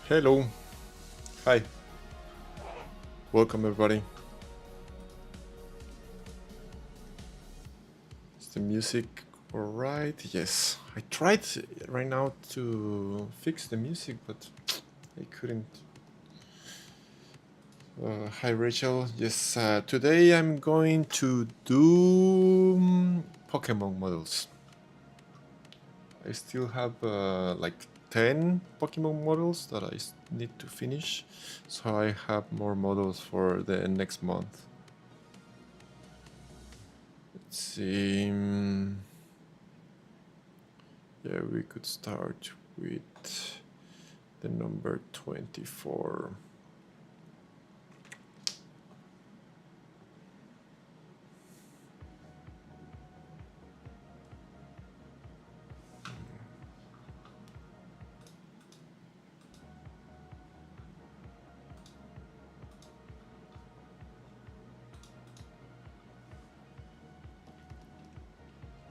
Hello. Hi. Welcome everybody. Is the music alright? Yes. I tried right now to fix the music, but I couldn't. Hi Rachel. Yes, today I'm going to do Pokemon models. I still have like 10 Pokemon models that I need to finish, so I have more models for the next month. Let's see. Yeah, we could start with the number 24.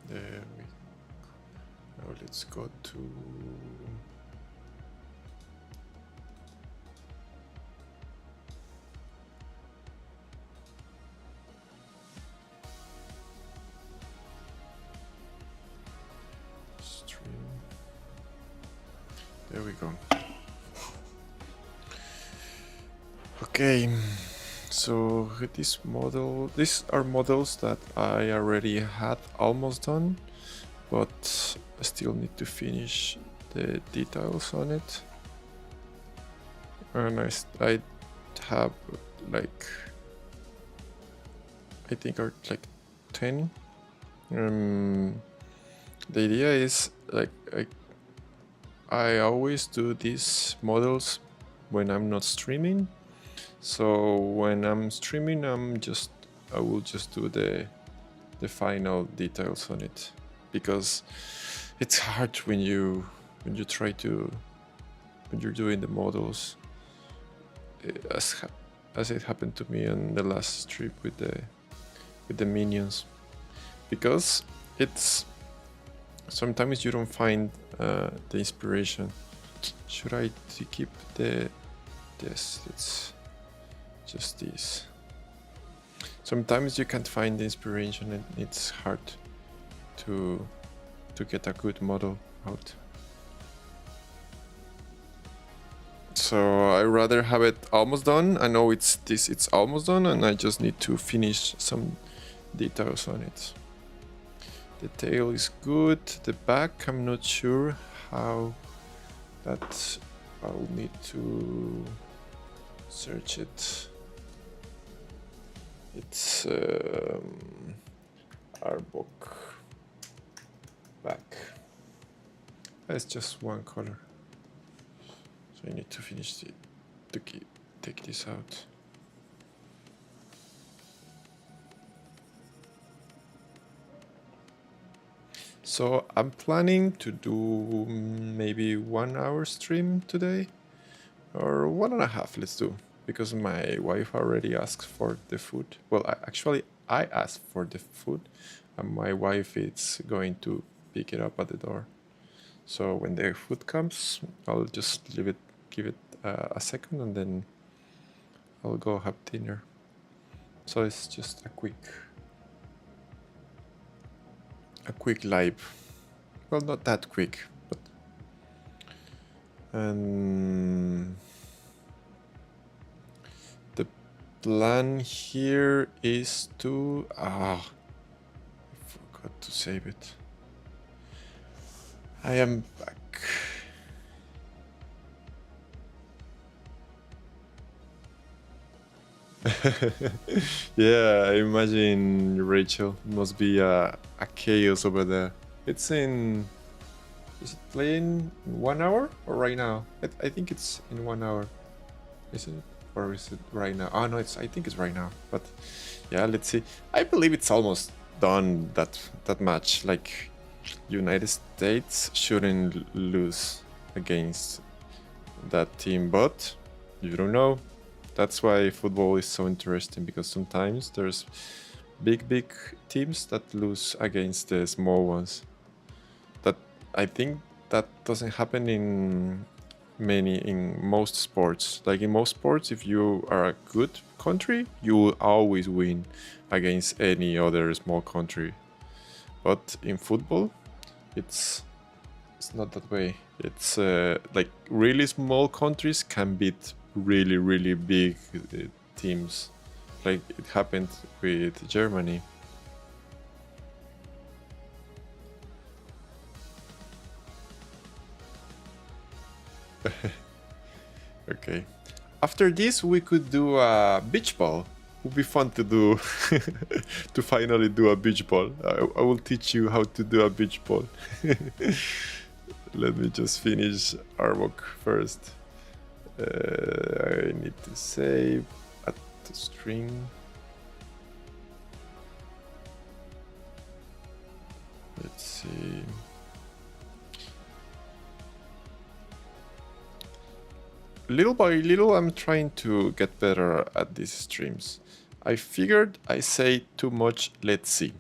There we go. Now let's go to stream. There we go. Okay, so these are models that I already had almost done, but I still need to finish the details on it. And I have like, I think are like 10. The idea is like I always do these models when I'm not streaming. So when I'm streaming, I will just do the final details on it, because it's hard when you try to, when you're doing the models, as it happened to me on the last trip with the minions, because it's sometimes you don't find the inspiration. Should I keep this? It's just this. Sometimes you can't find the inspiration and it's hard to get a good model out. So I rather have it almost done. I know it's almost done, and I just need to finish some details on it. The tail is good. The back, I'm not sure how that. I'll need to search it. It's our book back. It's just one color, so I need to finish it to take this out. So I'm planning to do maybe 1 hour stream today, or 1.5. Let's do, because my wife already asked for the food. Well, I asked for the food, and my wife is going to pick it up at the door. So when the food comes, I'll just give it a second, and then I'll go have dinner. So it's just a quick live. Well, not that quick, but and the plan here is to I forgot to save it. I am back. Yeah, I imagine, Rachel. It must be a chaos over there. It's in. Is it playing in 1 hour or right now? I think it's in 1 hour. Is it? Or is it right now? Oh no, I think it's right now. But yeah, let's see. I believe it's almost done, that match. Like, United States shouldn't lose against that team, but you don't know. That's why football is so interesting, because sometimes there's big teams that lose against the small ones. That I think that doesn't happen many in most sports. Like in most sports, if you are a good country, you will always win against any other small country. But in football, it's not that way. It's like really small countries can beat really big teams. Like it happened with Germany. Okay. After this, we could do a beach ball. Would be fun to do. To finally do a beach ball. I will teach you how to do a beach ball. Let me just finish Arbok first. I need to save at the string. Let's see. Little by little, I'm trying to get better at these streams. I figured I say too much, let's see.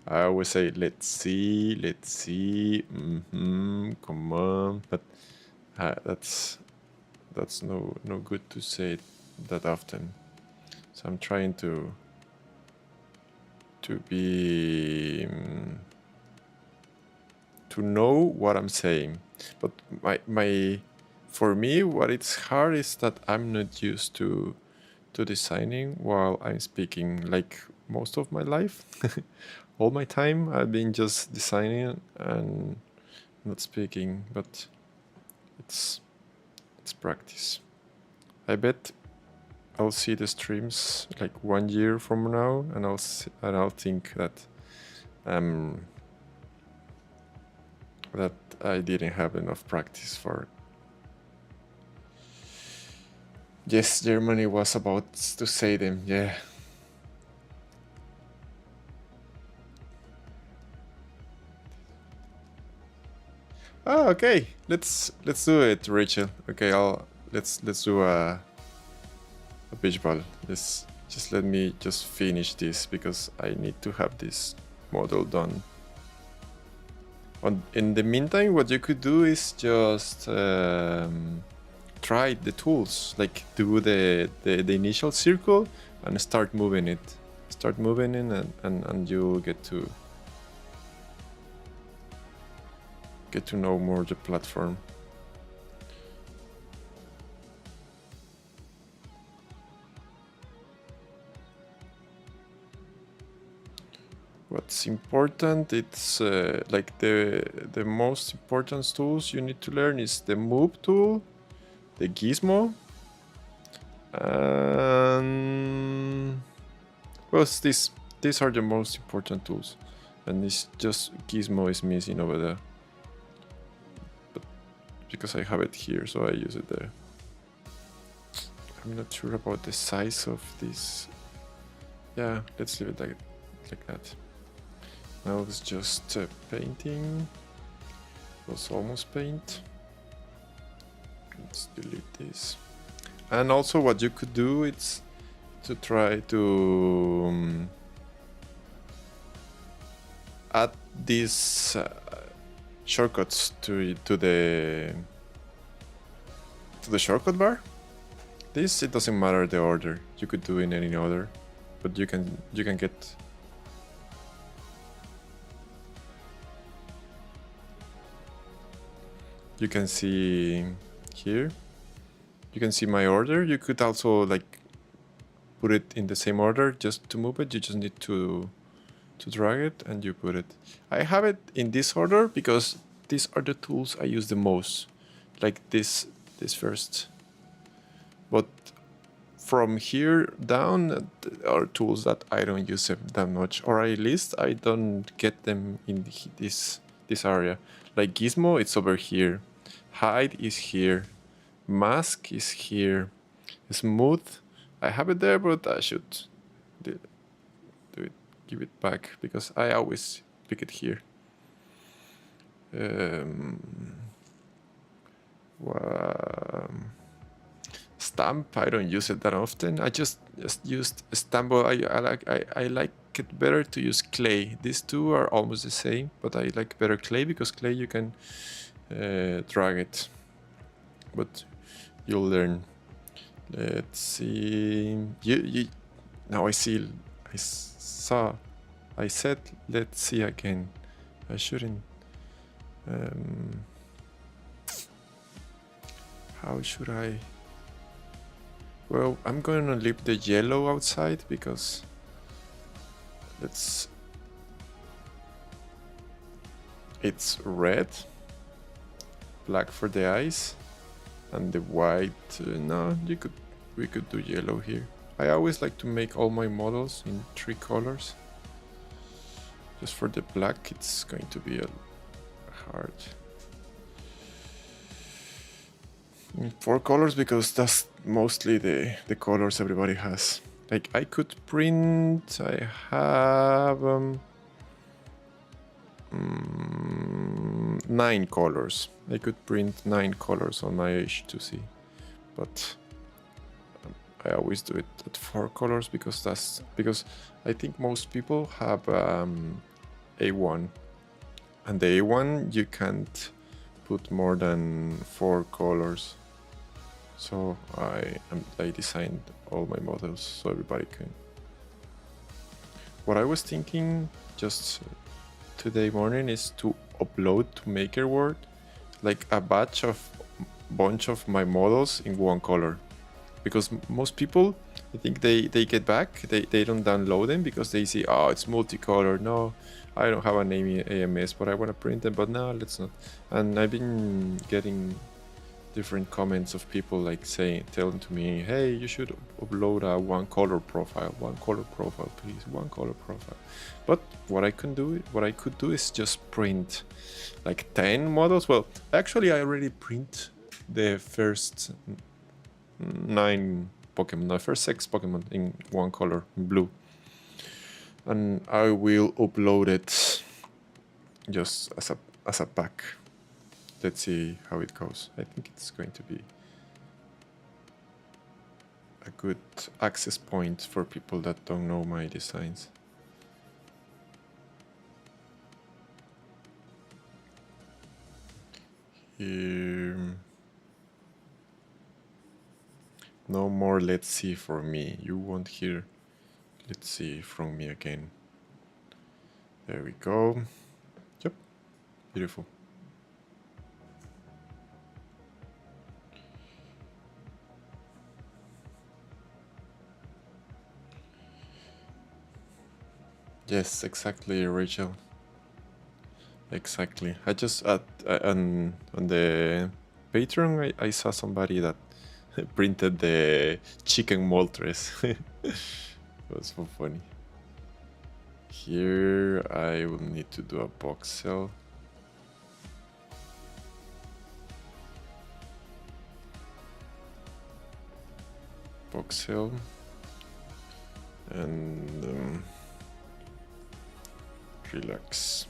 I always say, let's see, come on. But that's no good to say it that often. So I'm trying to be to know what I'm saying. But my for me, what it's hard is that I'm not used to designing while I'm speaking. Like most of my life, all my time, I've been just designing and not speaking. But it's practice. I bet I'll see the streams like 1 year from now, and I'll think that that I didn't have enough practice for it. Yes, Germany was about to say them, yeah. Oh, okay. Let's do it, Rachel. Okay, let's do a beach ball. Just let me just finish this because I need to have this model done. In the meantime, what you could do is just try the tools, like do the initial circle and start moving it. Start moving it and you'll get to know more the platform. What's important, it's like the most important tools you need to learn is the move tool, the gizmo, and well, these are the most important tools, and it's just gizmo is missing over there, but because I have it here, so I use it there. I'm not sure about the size of this. Yeah, let's leave it like that. Now it's just painting. It was almost paint. Let's delete this. And also what you could do is to try to add these shortcuts to the shortcut bar. This, it doesn't matter the order. You could do in any order, but you can get. You can see here. You can see my order. You could also like put it in the same order just to move it. You just need to drag it and you put it. I have it in this order because these are the tools I use the most. Like this first. But from here down are tools that I don't use them that much, or at least I don't get them in this area. Like gizmo, it's over here. Hide is here. Mask is here. Smooth, I have it there, but I should do it, give it back because I always pick it here. Stamp, I don't use it that often. I just used stamp. I like it better to use clay. These two are almost the same, but I like better clay because clay you can drag it. but you'll learn. Let's see. You now I see. I said let's see again. I shouldn't. How should I? Well, I'm gonna leave the yellow outside because it's red, black for the eyes, and the white. No, we could do yellow here. I always like to make all my models in 3 colors. Just for the black, it's going to be hard. In 4 colors because that's mostly the colors everybody has. Like I could print. I have 9 colors. I could print 9 colors on my H2C, but I always do it at 4 colors because I think most people have A1, and the A1 you can't put more than 4 colors. So I designed all my models so everybody can. What I was thinking just today morning is to upload to MakerWord like a bunch of my models in 1 color, because most people, I think they get back, they don't download them because they see, oh, it's multicolor. No, I don't have an AMS, but I want to print them, but no, let's not. And I've been getting different comments of people like telling to me, hey, you should upload a 1 color profile, please, 1 color profile. But what I could do is just print like 10 models. Well, actually I already print the first 9 Pokemon, the first 6 Pokemon in 1 color, in blue, and I will upload it just as a pack. Let's see how it goes. I think it's going to be a good access point for people that don't know my designs. Here. No more let's see for me. You won't hear let's see from me again. There we go. Yep, beautiful. Yes, exactly, Rachel. Exactly. I just on the Patreon I saw somebody that printed the chicken Moltres. It was so funny. Here I will need to do a voxel. Voxel and relax.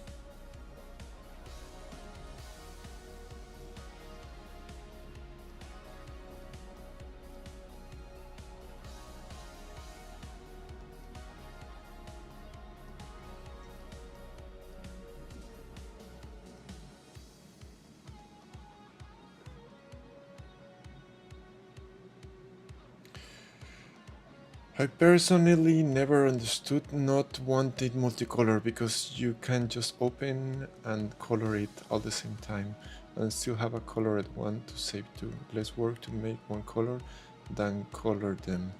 I personally never understood not wanting multicolor, because you can just open and color it all the same time and still have a colored one to save to. Less work to make 1 color than color them.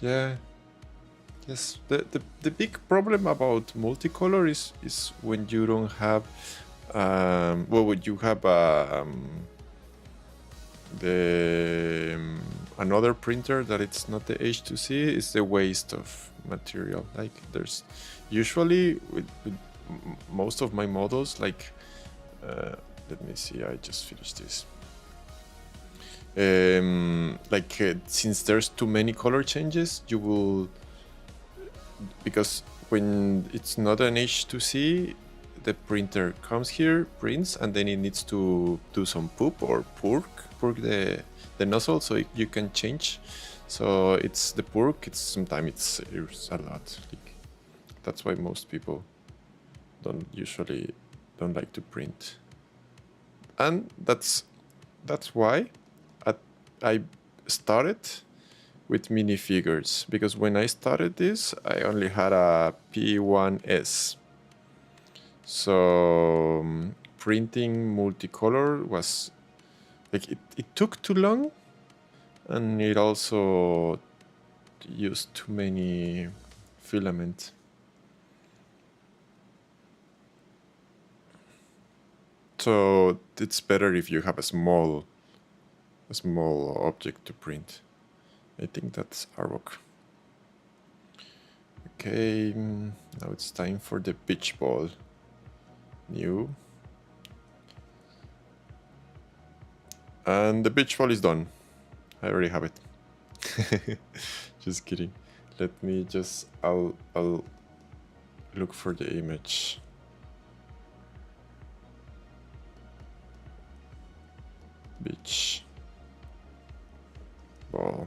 Yeah. Yes, the big problem about multicolor is when you don't have when you have another printer that it's not the H2C, is the waste of material. Like there's usually with most of my models, like let me see, I just finished this. Since there's too many color changes, you will, because when it's not an H2C, the printer comes here, prints, and then it needs to do some poop or purg the nozzle, so you can change. So it's the purg, sometimes it's a lot. Like, that's why most people don't usually don't like to print. And that's why I started with minifigures, because when I started this, I only had a P1S. So printing multicolor was like it took too long, and it also used too many filaments. So it's better if you have a small object to print. I think that's Arok. Okay, now it's time for the beach ball. New. And the beach ball is done. I already have it. Just kidding. Let me just, I'll look for the image. Beach ball.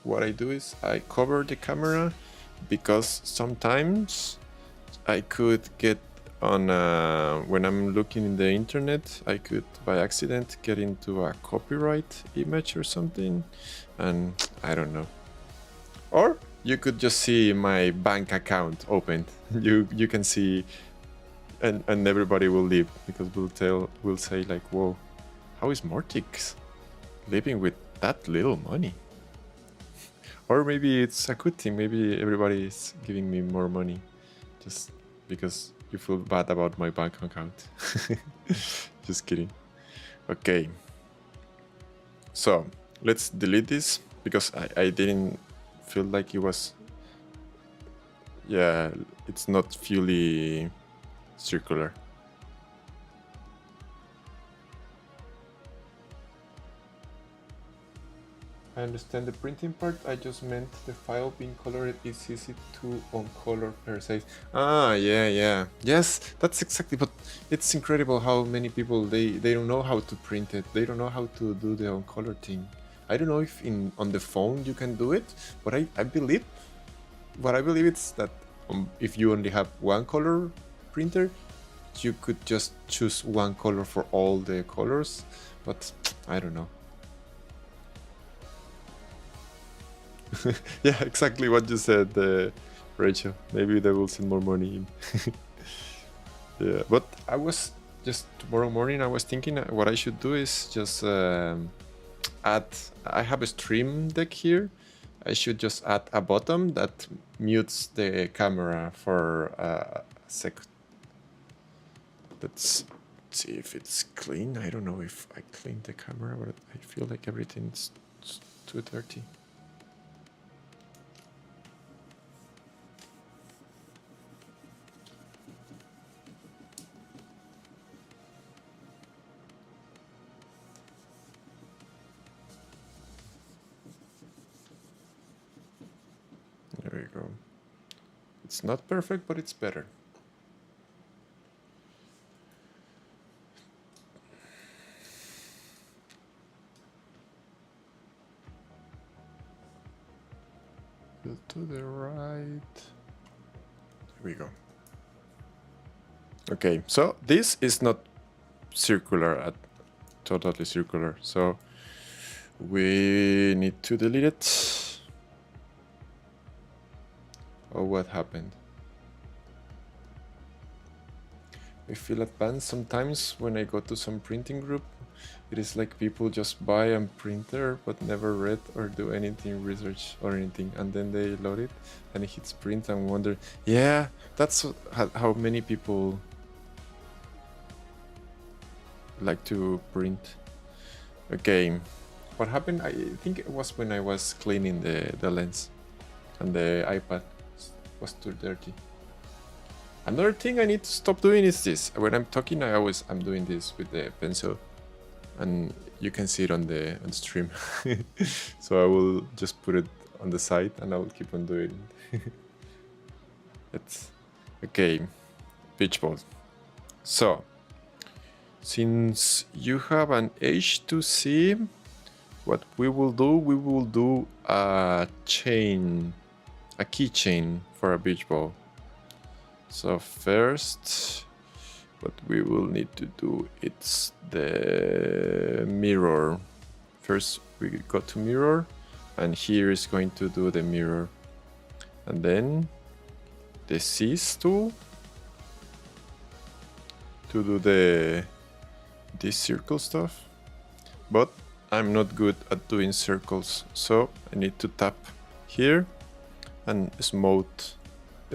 What I do is I cover the camera, because sometimes I could get on when I'm looking in the internet, I could by accident get into a copyright image or something, and I don't know. Or you could just see my bank account opened. You can see, and everybody will leave, because we'll say like, whoa, how is Mortix living with that little money? Or maybe it's a good thing. Maybe everybody is giving me more money just because you feel bad about my bank account. Just kidding. Okay. So let's delete this, because I didn't feel like it was... Yeah, it's not fully circular. I understand the printing part. I just meant the file being colored is easy to uncolor per size. Ah, yeah. Yes, that's exactly. But it's incredible how many people they don't know how to print it. They don't know how to do the uncolor thing. I don't know if on the phone you can do it, but I believe what I believe is that if you only have one color printer, you could just choose one color for all the colors. But I don't know. Yeah, exactly what you said, Rachel. Maybe they will send more money in. Yeah, but I was just tomorrow morning, I was thinking what I should do is just add... I have a stream deck here. I should just add a button that mutes the camera for a second. Let's see if it's clean. I don't know if I cleaned the camera, but I feel like everything's too dirty. There we go. It's not perfect, but it's better. To the right. There we go. Okay, so this is not circular, totally circular. So we need to delete it. Oh, what happened? I feel advanced sometimes when I go to some printing group. It is like people just buy a printer but never read or do anything research or anything, and then they load it and it hits print and wonder. Yeah, that's how many people like to print. Okay, what happened? I think it was when I was cleaning the lens and the iPad was too dirty. Another thing I need to stop doing is this. When I'm talking, I'm doing this with the pencil, and you can see it on the stream. So I will just put it on the side and I will keep on doing it. It's okay. Pitch ball. So since you have an H2C, what we will do a keychain for a beach ball. So first, what we will need to do, it's the mirror. First we go to mirror, and here is going to do the mirror. And then the seize tool to do this circle stuff. But I'm not good at doing circles, so I need to tap here and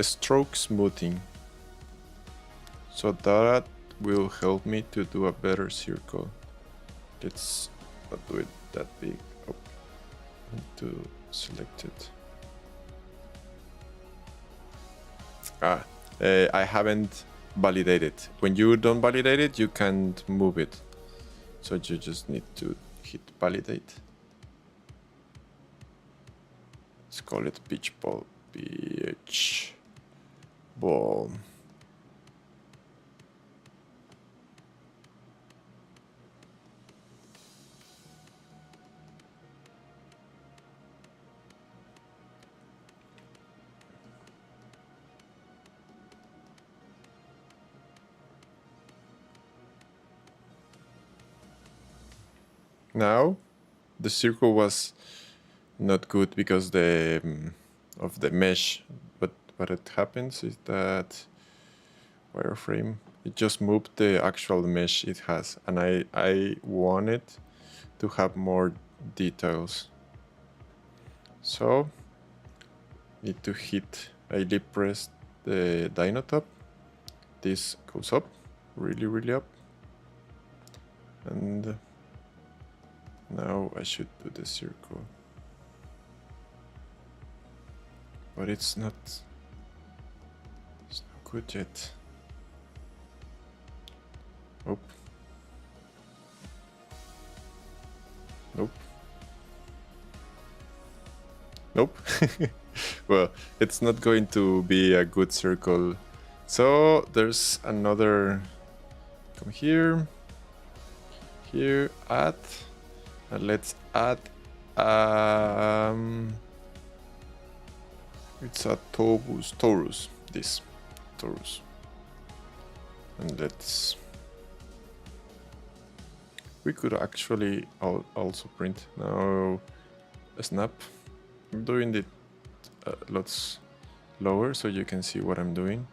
stroke smoothing. So that will help me to do a better circle. Let's not do it that big. Oh, I need to select it. I haven't validated. When you don't validate it, you can't move it. So you just need to hit validate. Let's call it beach ball. Beach ball. Now the circle was not good because of the mesh, but what it happens is that wireframe, it just moved the actual mesh it has, and I wanted to have more details. So need to hit, I lip press the dyno top. This goes up, really up, and now I should do the circle, but it's not good yet. Nope. Well, it's not going to be a good circle. So there's another, come here, add, and let's add, it's a torus, this torus. And we could actually also print now a snap. I'm doing it lots lower so you can see what I'm doing.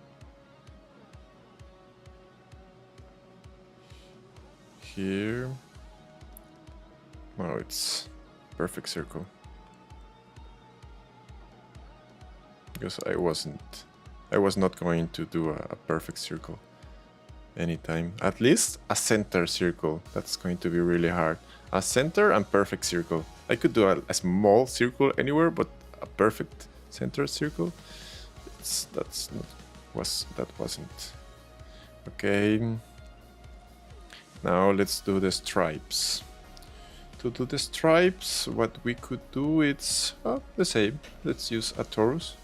Here, now it's perfect circle. Because I was not going to do a perfect circle anytime. At least a center circle. That's going to be really hard. A center and perfect circle. I could do a small circle anywhere, but a perfect center circle, that wasn't. Okay. Now let's do the stripes. To do the stripes, what we could do, it's the same. Let's use a torus.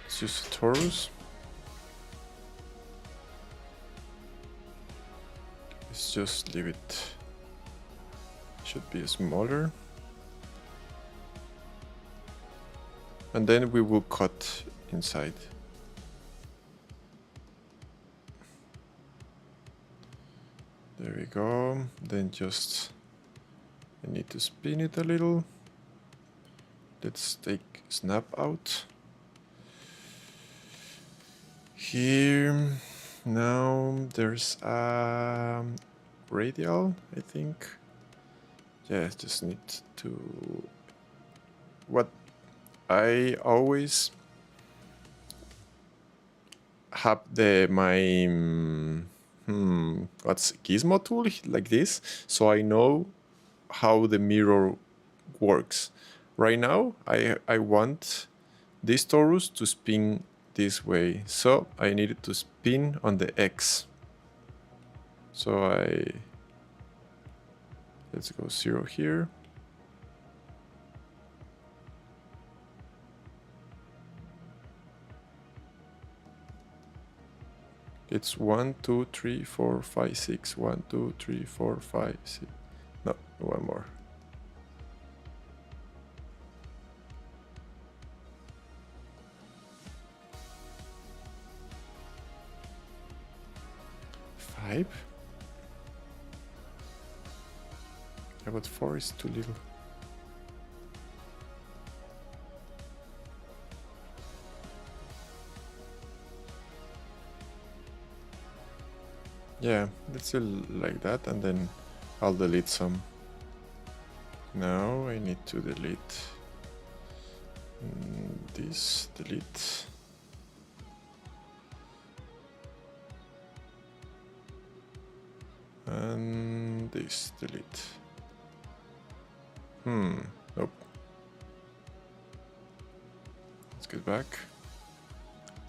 Let's use a torus. Let's just leave it. Should be smaller. And then we will cut inside. There we go. Then just I need to spin it a little. Let's take snap out. Here now there's a radial, I think. Yeah, just need to. What I always have my what's gizmo tool like this, so I know how the mirror works. Right now I want this torus to spin this way, so I needed to spin on the X. So let's go 0 here. It's 1, 2, 3, 4, 5, 6. 1, 2, 3, 4, 5, 6. No, one more. 5? Yeah, but 4 is too little. Yeah, let's do like that, and then I'll delete some. Now I need to delete this, delete. And this, delete. Nope. Let's get back.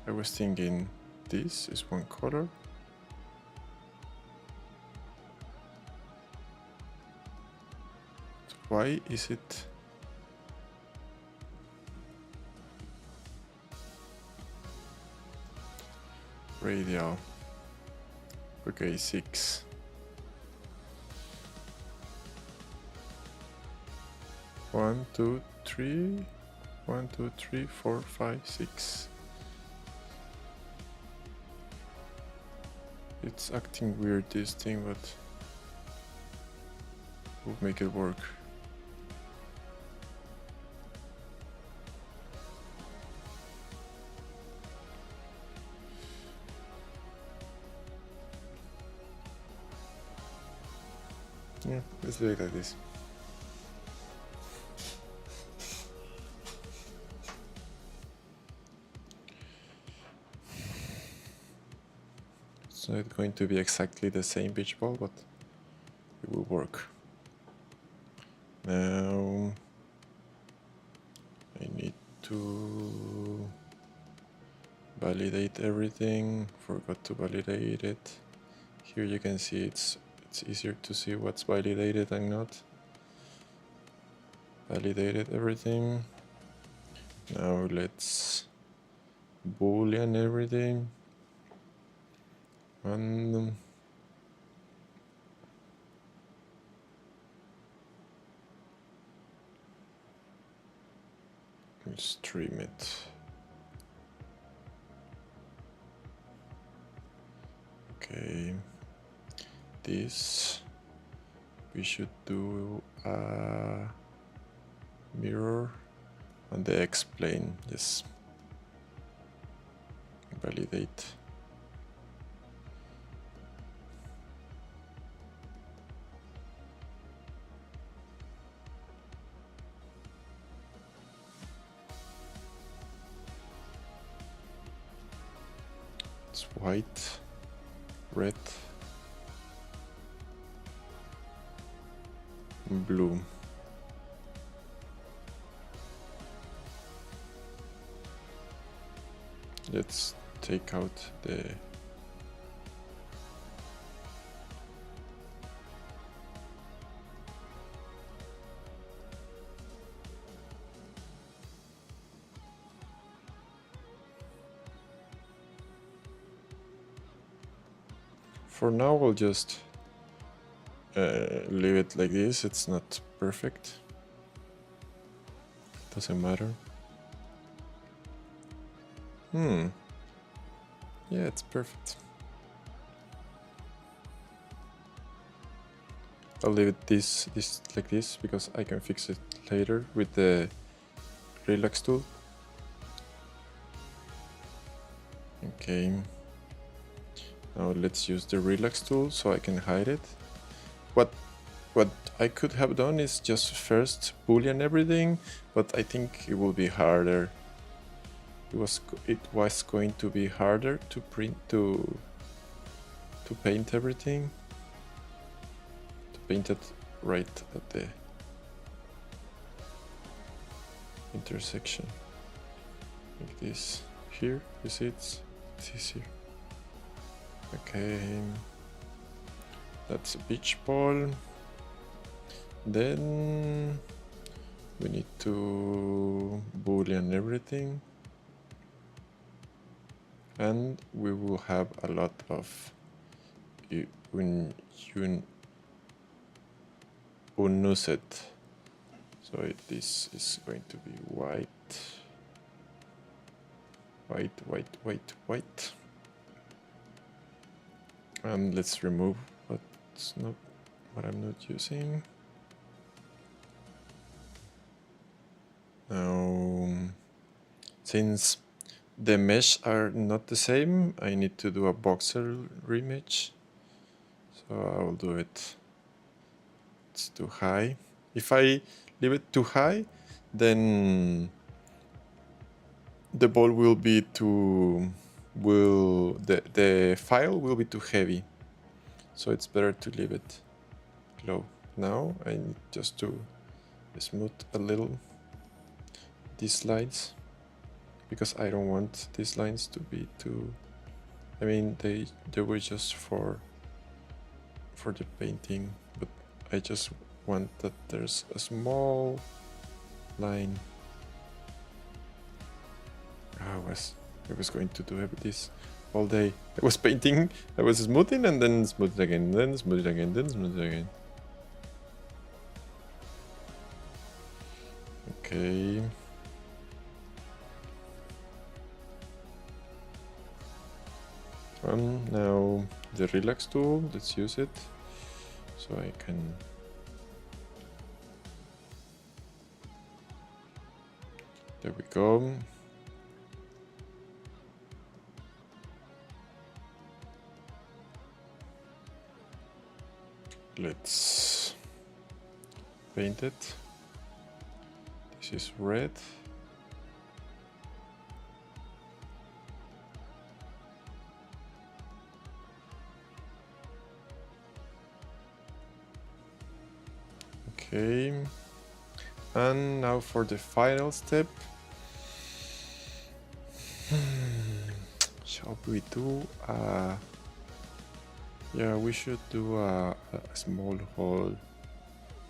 I was thinking this is one color. So why is it radial? Okay, 6. 1, 2, 3. 1, 2, 3, 4, 5, 6. It's acting weird, this thing, but we'll make it work. Yeah, let's do it like this. It's not going to be exactly the same beach ball, but it will work. Now I need to validate everything. Forgot to validate it. Here you can see it's easier to see what's validated and not. Validated everything. Now let's boolean everything. And stream it. Okay, this we should do a mirror on the X plane. Yes, validate. It's white, red, blue. Let's take out the for now we'll just leave it like this. It's not perfect. Doesn't matter. Yeah, it's perfect. I'll leave it this like this because I can fix it later with the relax tool. Okay. Now let's use the relax tool so I can hide it. What I could have done is just first boolean everything, but I think it will be harder. It was going to be harder to paint everything. To paint it right at the intersection. Like this. Here, you see it's easier. Okay. That's a beach ball. Then we need to boolean everything. And we will have a lot of unused. So this is going to be white, white, white, white, white. And let's remove what's not what I'm not using. Now, since the mesh are not the same, I need to do a voxel remesh. So I'll do it. It's too high. If I leave it too high, then the ball will be too the file will be too heavy. So it's better to leave it low. Now I need just to smooth a little these lines, because I don't want these lines to be too, I mean they were just for the painting, but I just want that there's a small line. I was going to do this all day. I was painting, I was smoothing and then smooth it again, then smooth it again, then smooth it again. Okay. Now the relax tool, let's use it so I can there we go. Let's paint it. This is red. Okay, and now for the final step. Shall we do yeah, we should do a small hole.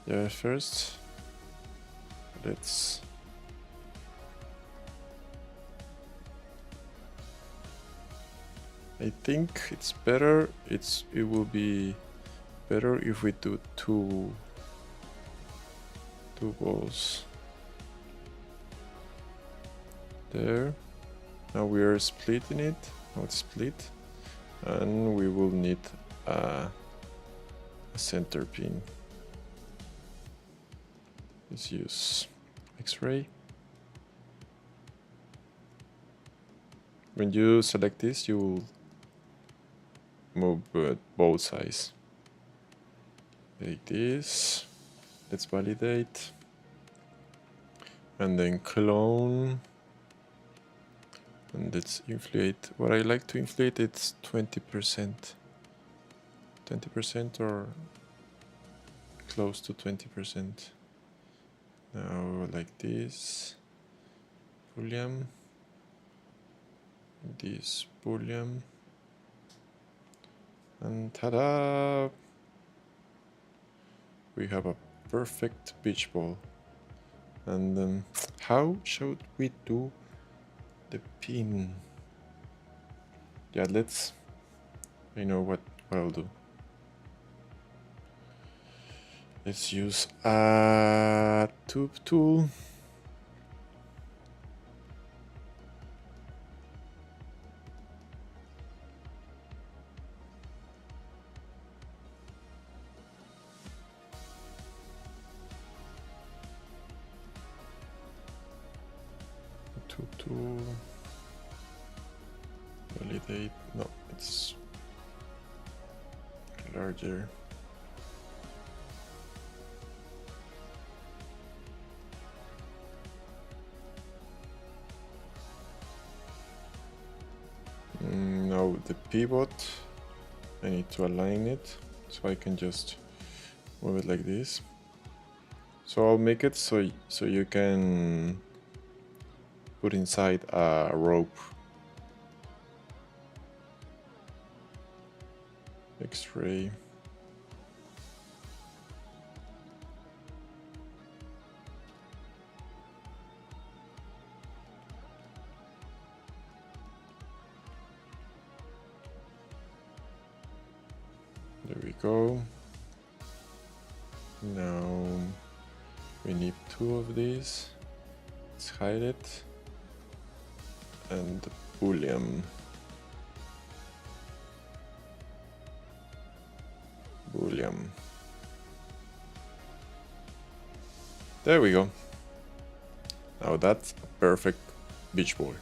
Yeah, first let's I think it's better, it will be better if we do two balls there. Now we are splitting it, now it's split, and we will need a center pin. Let's use X-ray. When you select this, you will move both sides. Like this. Let's validate. And then clone. And let's inflate. What I like to inflate, it's 20%. 20% or close to 20%. Now like this. Boolean. This boolean. And ta-da! We have a perfect beach ball. And how should we do the pin? Yeah, I know what I'll do. Let's use a tube tool. To validate, no, it's larger. Now the pivot, I need to align it, so I can just move it like this. So I'll make it so you can put inside a rope. X-ray. There we go. Now we need 2 of these. Let's hide it. And the boolean. There we go. Now that's a perfect beach ball.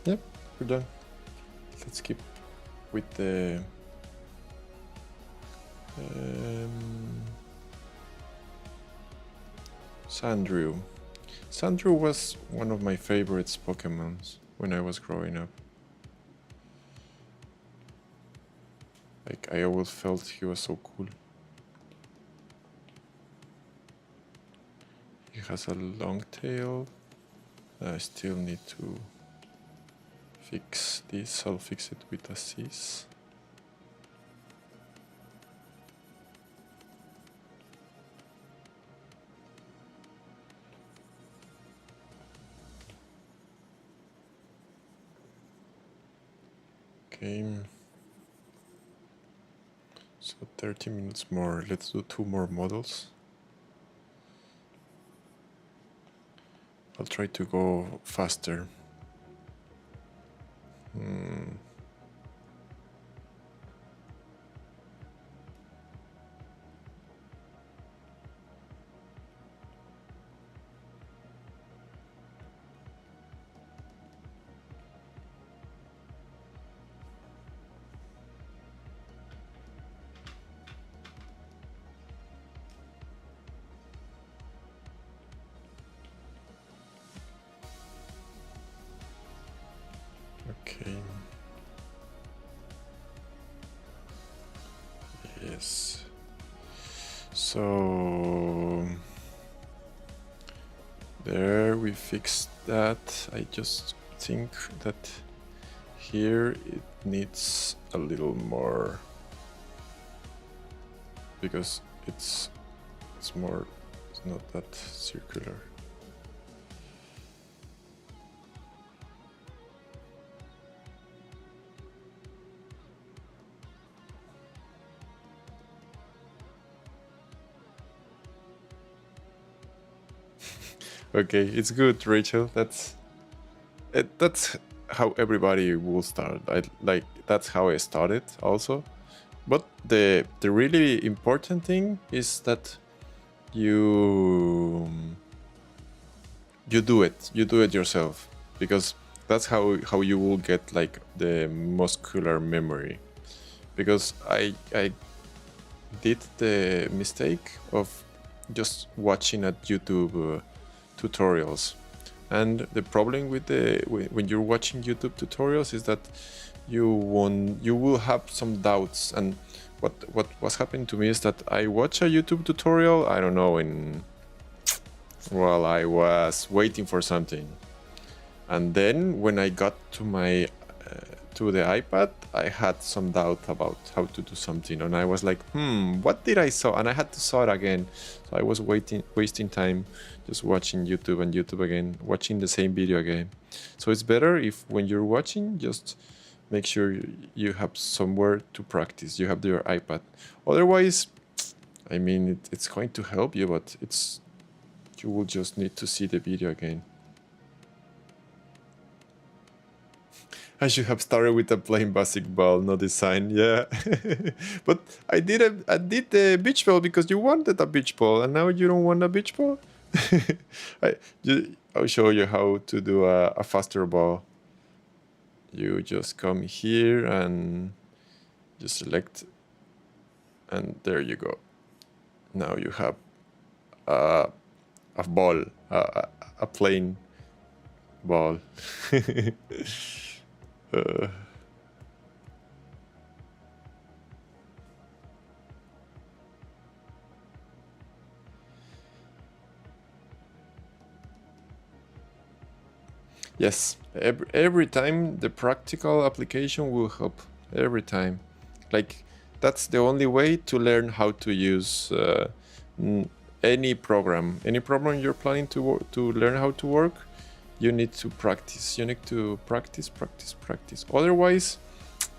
Yep, we're done. Let's keep with the Sandrew. Sandrew was one of my favorites Pokemons when I was growing up. Like, I always felt he was so cool. He has a long tail. I still need to fix this. I'll fix it with a seize. Okay. So 30 minutes more. Let's do 2 more models. I'll try to go faster. Okay. Yes. So there we fixed that. I just think that here it needs a little more because it's not that circular. Okay, it's good, Rachel. That's how everybody will start. That's how I started also. But the really important thing is that you do it. You do it yourself, because that's how you will get like the muscular memory. Because I did the mistake of just watching at YouTube tutorials, and the problem with when you're watching YouTube tutorials is that you will have some doubts. And what was happening to me is that I watch a YouTube tutorial, I don't know, while I was waiting for something, and then when I got to my to the iPad, I had some doubt about how to do something, and I was like, what did I saw? And I had to saw it again. So I was wasting time just watching YouTube and YouTube again, watching the same video again. So it's better if when you're watching, just make sure you have somewhere to practice. You have your iPad. Otherwise, I mean, it's going to help you, but you will just need to see the video again. I should have started with a plain basic ball, no design. Yeah, but I did the beach ball because you wanted a beach ball, and now you don't want a beach ball. I'll show you how to do a faster ball. You just come here and just select, and there you go. Now you have a ball, a plain ball. Yes, every time the practical application will help. Every time. Like, that's the only way to learn how to use any program. Any program you're planning to learn how to work, you need to practice. You need to practice. Otherwise,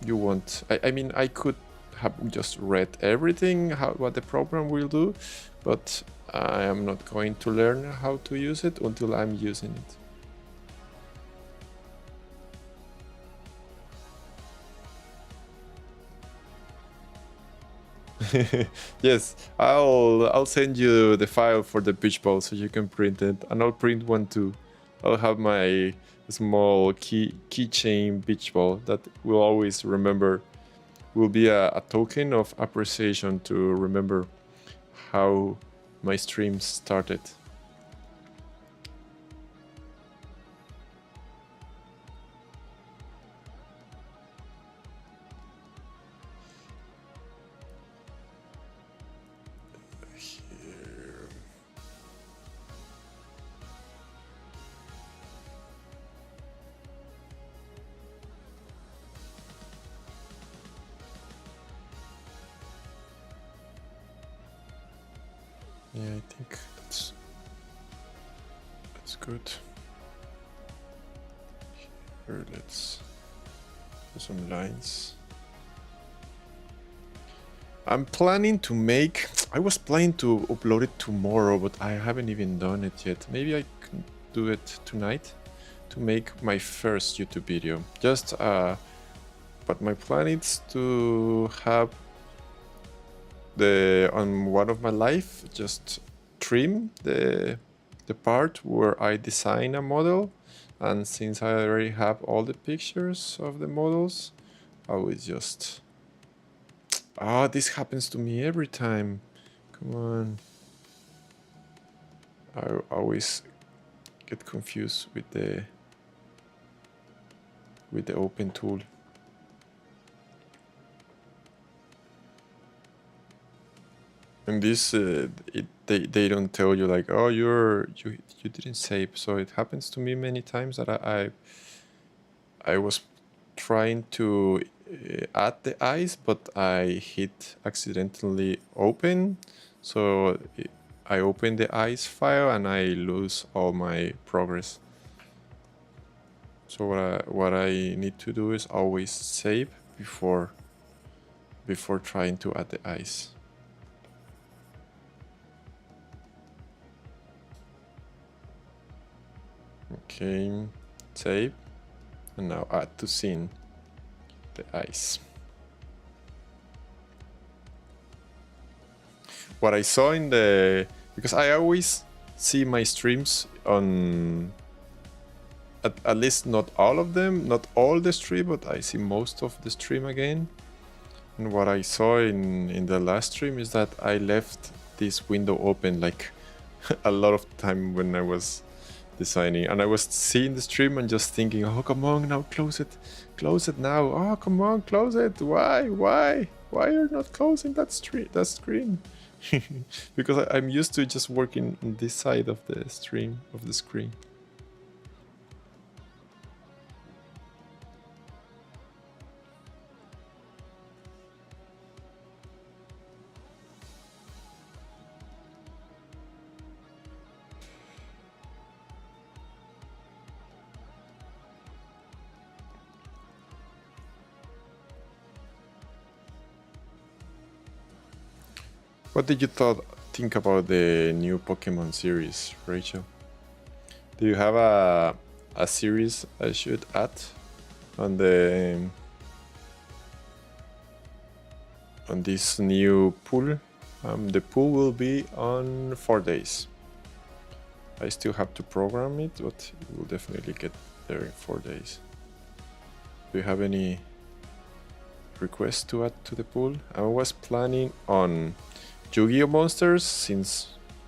you won't. I mean, I could have just read everything, what the program will do, but I am not going to learn how to use it until I'm using it. Yes, I'll send you the file for the beach ball so you can print it, and I'll print one too. I'll have my small keychain beach ball that will always remember. Will be a token of appreciation to remember how my streams started. Here. Yeah, I think that's good. Here, let's do some lines. I'm planning to make... I was planning to upload it tomorrow, but I haven't even done it yet. Maybe I can do it tonight to make my first YouTube video. But my plan is to have on one of my live just trim the part where I design a model, and since I already have all the pictures of the models, I will just... this happens to me every time. Come on. I always get confused with the open tool. And this, they don't tell you like, oh, you didn't save. So it happens to me many times that I was trying to add the eyes, but I hit accidentally open. So I open the eyes file and I lose all my progress. So what I need to do is always save before trying to add the eyes. Okay, save, and now add to scene the eyes. What I saw in because I always see my streams on, at least not all of them, not all the stream, but I see most of the stream again. And what I saw in the last stream is that I left this window open like a lot of time when I was designing, and I was seeing the stream and just thinking, oh, come on now, close it now, oh, come on, close it, why you're not closing that screen? Because I'm used to just working on this side of the screen. What did you think about the new Pokemon series, Rachel? Do you have a series I should add on this new pool? The pool will be on 4 days. I still have to program it, but it will definitely get there in 4 days. Do you have any requests to add to the pool? I was planning on Yu-Gi-Oh monsters, since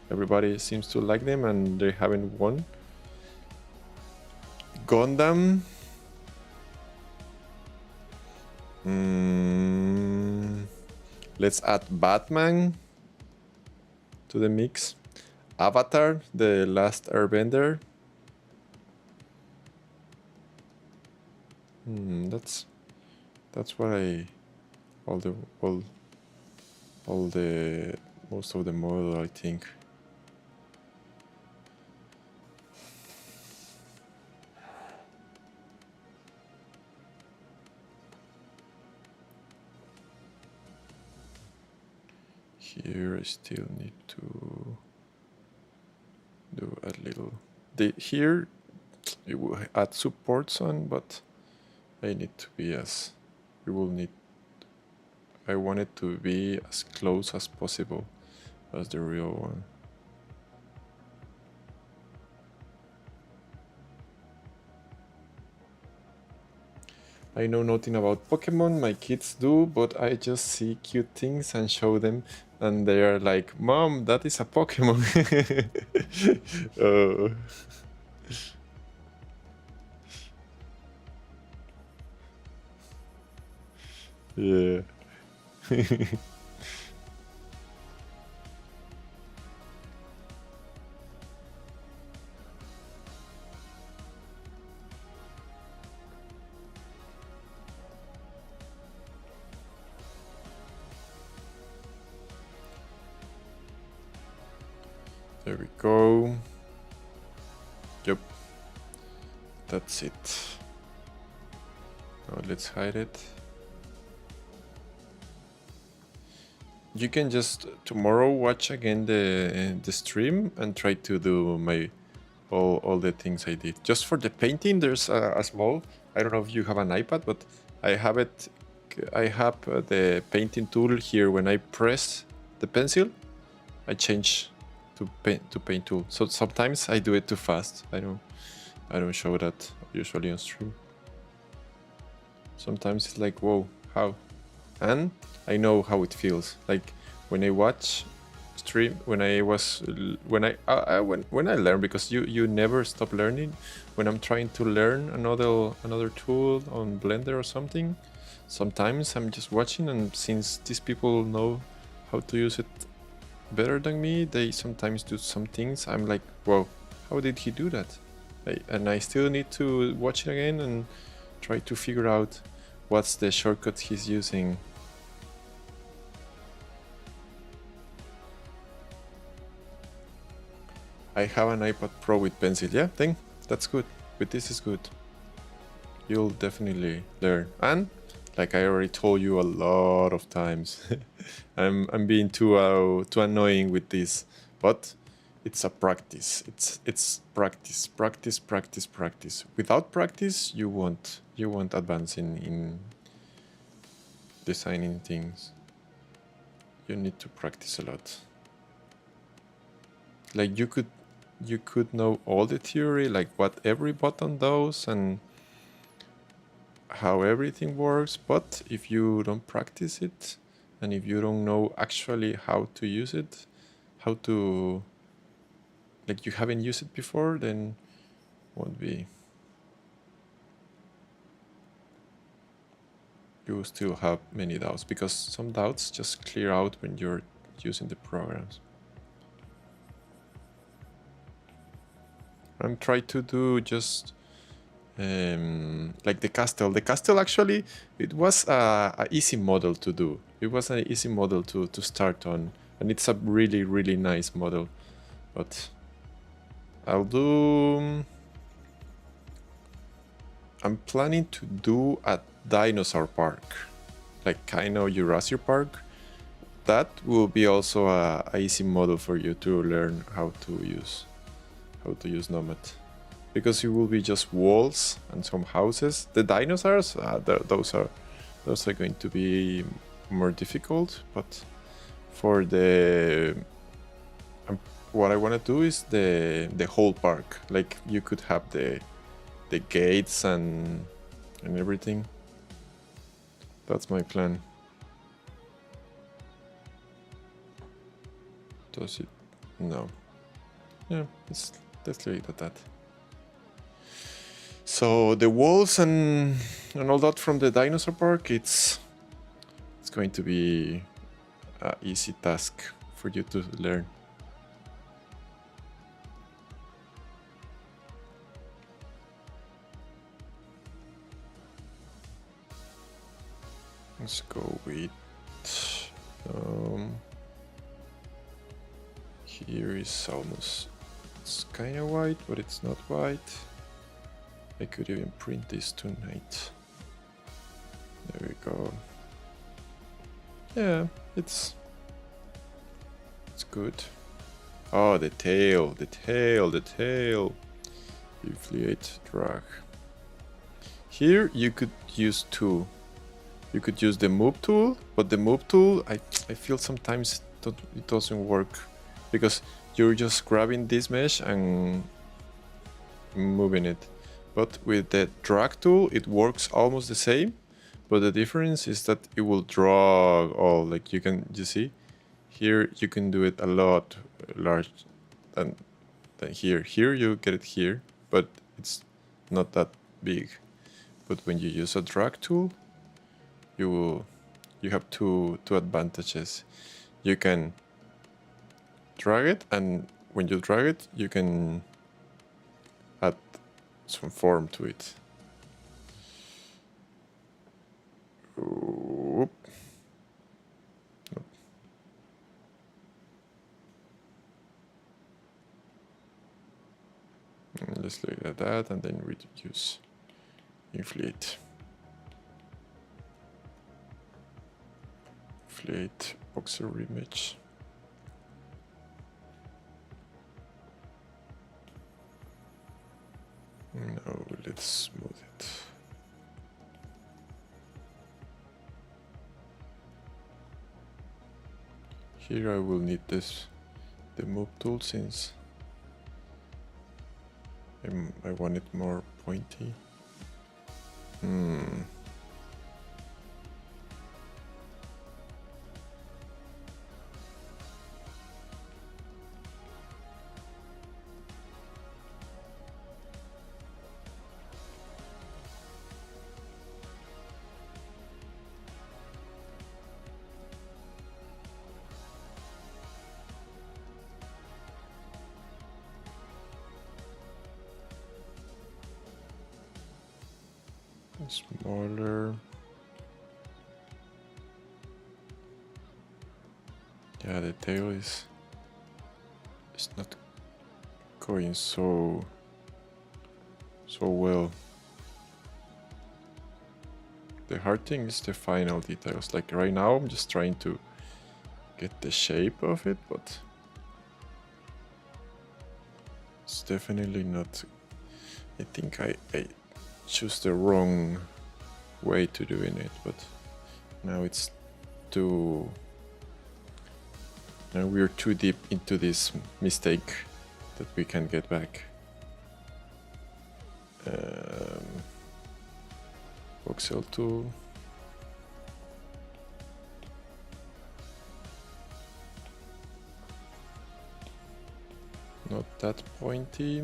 everybody seems to like them and they haven't won. Gundam. Let's add Batman to the mix. Avatar, the last Airbender. That's what most of the model, I think. Here I still need to do a little. Here it will add supports on, but I need to be we will need I want it to be as close as possible as the real one. I know nothing about Pokemon, my kids do, but I just see cute things and show them, and they are like, "Mom, that is a Pokemon." Oh. Yeah. There we go. Yep. That's it. Now let's hide it. You can just tomorrow watch again the stream and try to do my all the things I did. Just for the painting, there's a small. I don't know if you have an iPad, but I have it. I have the painting tool here. When I press the pencil, I change to paint tool. So sometimes I do it too fast. I don't show that usually on stream. Sometimes it's like, whoa, how? And I know how it feels. Like when I watch stream, when I learn, because you never stop learning. When I'm trying to learn another tool on Blender or something, sometimes I'm just watching, and since these people know how to use it better than me, they sometimes do some things. I'm like, whoa, how did he do that? And I still need to watch it again and try to figure out what's the shortcut he's using. I have an iPad Pro with pencil. Yeah, that's good. With this is good. You'll definitely learn. And like I already told you a lot of times, I'm being too annoying with this, but it's a practice. It's practice. Without practice, you won't advance in designing things. You need to practice a lot. Like you could know all the theory, like what every button does and how everything works, but if you don't practice it, and if you don't know actually how to use it, like you haven't used it before, then won't be. You still have many doubts, because some doubts just clear out when you're using the programs. I'm trying to do just like the castle. The castle, actually, it was a easy model to do. It was an easy model to start on, and it's a really, really nice model. But I'll do... I'm planning to do a dinosaur park, like kind of Jurassic Park. That will be also a easy model for you to learn how to use Nomad, because it will be just walls and some houses. The dinosaurs, those are going to be more difficult, but for the what I want to do is the whole park. Like you could have the gates and everything. That's my plan. Does it? No. Yeah, let's leave it at that. So the walls and all that from the dinosaur park, it's going to be an easy task for you to learn. Let's go with here is almost, it's kind of white, but it's not white. I could even print this tonight. There we go. Yeah, it's good. Oh, the tail. Inflate drag. Here you could use two. You could use the move tool, but the move tool, I feel sometimes it doesn't work because you're just grabbing this mesh and moving it. But with the drag tool, it works almost the same, but the difference is that it will drag all. Like you see, here you can do it a lot large than here. Here you get it here, but it's not that big. But when you use a drag tool, you have two advantages. You can drag it, and when you drag it, you can add some form to it. Oop. Nope. Just look at that, and then we use inflate. Inflate voxel image. No, let's smooth it. Here I will need the move tool, since I want it more pointy. Smaller. Yeah, the tail is not going so well. The hard thing is the final details. Like right now, I'm just trying to get the shape of it, but it's definitely not. I think I choose the wrong way to doing it, but now it's too. Now we're too deep into this mistake that we can get back. Voxel tool. Not that pointy.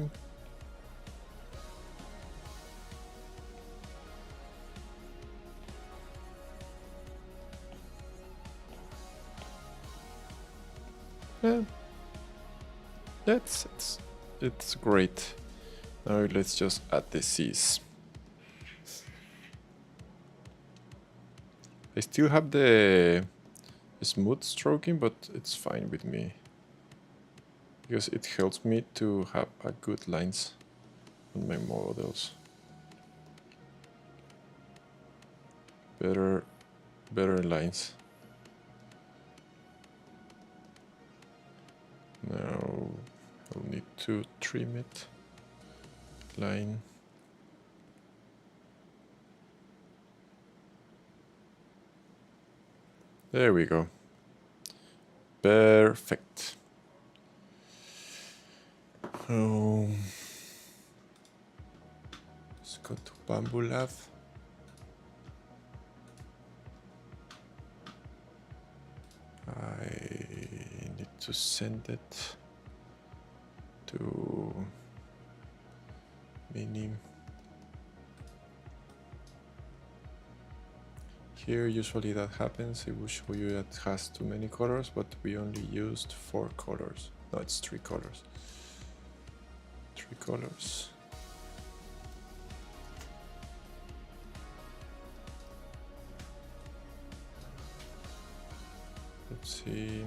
Yeah, it's great. Now let's just add the C's. I still have the smooth stroking, but it's fine with me because it helps me to have a good lines on my models. Better lines. Now I'll need to trim it. Line. There we go. Perfect. Let's go to Bamboo Lab. I need to send it to Minim. Here usually that happens. It will show you that it has too many colors, but we only used 4 colors. No, it's 3 colors. 3 colors. Let's see.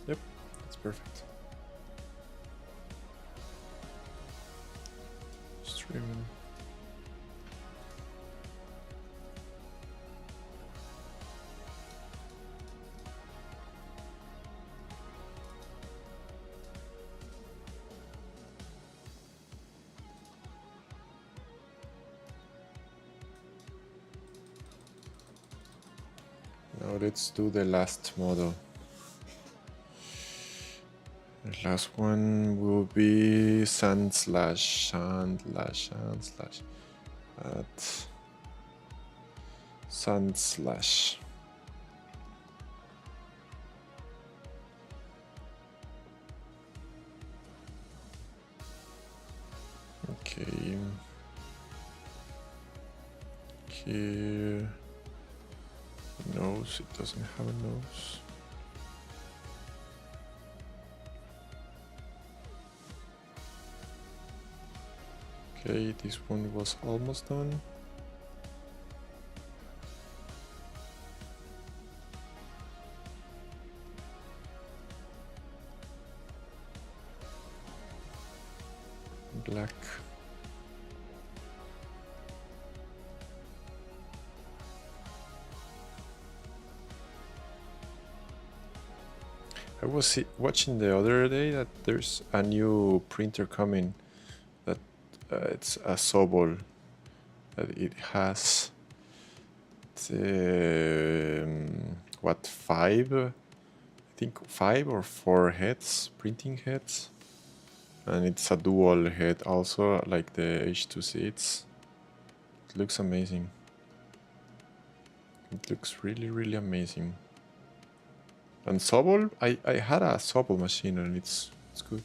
Yep, that's perfect. Stream. Now let's do the last model. The last one will be sand slash at sand slash. Okay. Here. Nose, it doesn't have a nose. Okay, this one was almost done. Black. I was watching the other day that there's a new printer coming that it's a Sobol that it has what, I think 5 or 4 heads, printing heads, and it's a dual head also, like the H2C. It looks amazing. It looks really amazing. And Sobol, I had a Sobol machine and it's good.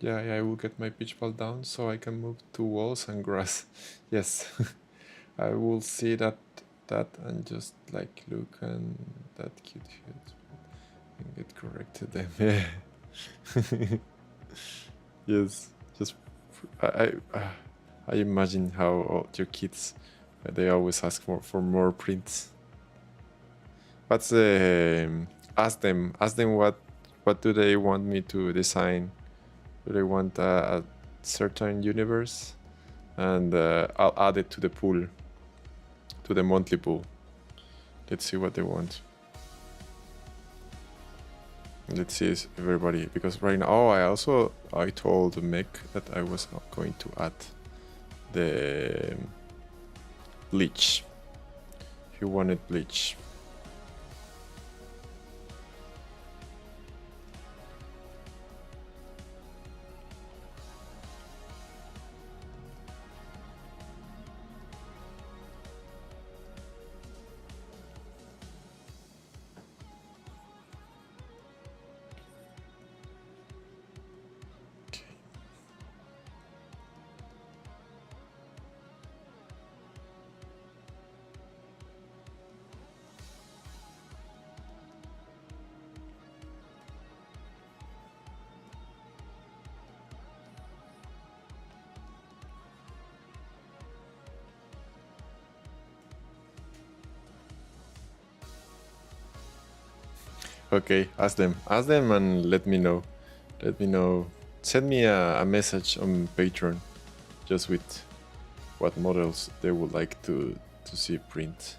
Yeah, I will get my pitch ball down so I can move to walls and grass. Yes, I will see that and just like look and that cute head and get corrected them. Yeah. Yes, just I imagine how all your kids they always ask for more prints. But ask them what do they want me to design? Do they want a certain universe? And I'll add it to the pool, to the monthly pool. Let's see what they want. Let's see if everybody, because right now, I told Mick that I was going to add the bleach. He wanted bleach. Okay, ask them and let me know. Send me a message on Patreon just with what models they would like to see print.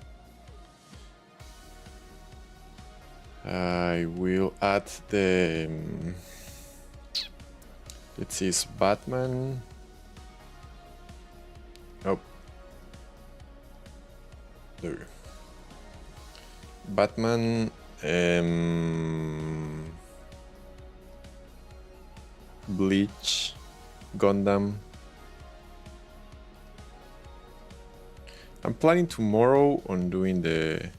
I will add the let's see, it's Batman. Oh, there. Batman. Bleach, Gundam. I'm planning tomorrow on doing the